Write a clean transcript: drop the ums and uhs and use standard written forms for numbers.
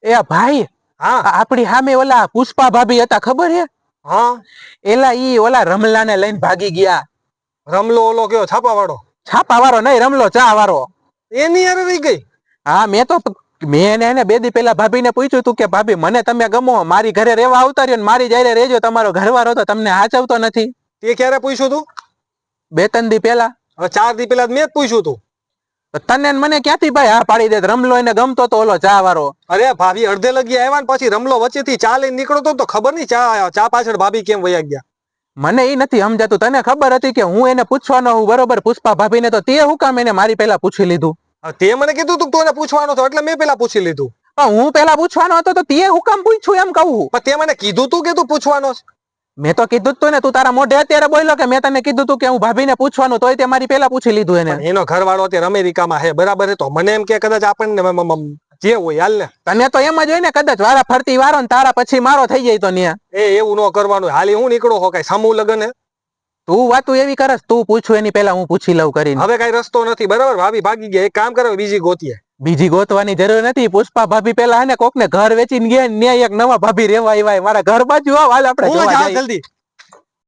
એ ભાઈ હા આપડી સામે ઓલા પુષ્પા ભાભી હતા ખબર હે? હા એલા ઈ ઓલા રમલાને લઈને ભાગી ગયા. રમલો ઓલો કયો છાપા વાળો છાપા વાળો નહીં, રમલો ચા વાળો. એની યાર રહી ગઈ. હા મેં એને 2 દી પેલા ભાભીને પૂછ્યું તું કે ભાભી મને તમે ગમો, મારી ઘરે રહેવા આવતા રહ્યો ને મારી જારે રહેજો, તમારો ઘરવાળો તો તમને હાચવતો નથી. તે ક્યારે પૂછ્યું તું? 2-3 દી પેલા. હવે 4 દી પેલા મેં જ પૂછ્યું તું. તને ને મને ક્યાંથી ભાઈ હા પાડી દે? રમલો એને ગમતો તો ઓલો ચા વાળો. અરે ભાભી અડધે લગી આવ્યા ને પછી રમલો વચ્ચેથી ચા લઈને નીકળતો તો ખબર નહીં ચા પાછળ ભાભી કેમ વયા ગયા. મને એ નથી સમજાતું. તને ખબર હતી કે હું એને પૂછવાનો હું બરોબર પુષ્પા ભાભીને, તો તે હું કામ એને મારી પેલા પૂછી લીધું? તે મને કીધું તું તને પૂછવાનો હતો એટલે મેં પેલા પૂછી લીધું. પણ હું પેલા પૂછવાનો હતો તો તે હું કામ પૂછ્યું એમ કહું? પણ તે મને કીધું તું કે તું પૂછવાનો છે. મેં તો કીધું જ તું ને, તું તારા મોઢે અત્યારે બોલ્યો કે મેં તને કીધું તું કે હું ભાભીને પૂછવાનું, તોય તે મારી પેલા પૂછી લીધું એને. એનો ઘરવાળો અત્યારે અમેરિકામાં હે, બરાબર હે, તો મને એમ કે કદાચ આપણને જે હોય હાલ ને. તને તો એમ જ હોય ને કદાચ વારા ફરતી વારો ને તારા પછી મારો થઈ જાય તો ન્યા. એવું ન કરવાનું. હાલી હું નીકળો હો કઈ સમૂહ લગન હે. તું વાતું એવી કરસ, તું પૂછું એની પેલા હું પૂછી લઉં કરીને. હવે કઈ રસ્તો નથી, બરાબર? ભાભી ભાગી ગયા, એક કામ કરો બીજી ગોતીએ. બીજી ગોતવાની જરૂર નથી. પુષ્પા ભાભી પેલા હે ને કોક ને ઘર વેચીને ગયા ને એક નવા ભાભી રેવા આવ્યા. મારા ઘર બાજુ આવ, હાલ આપણે જોવા જઈએ. જલ્દી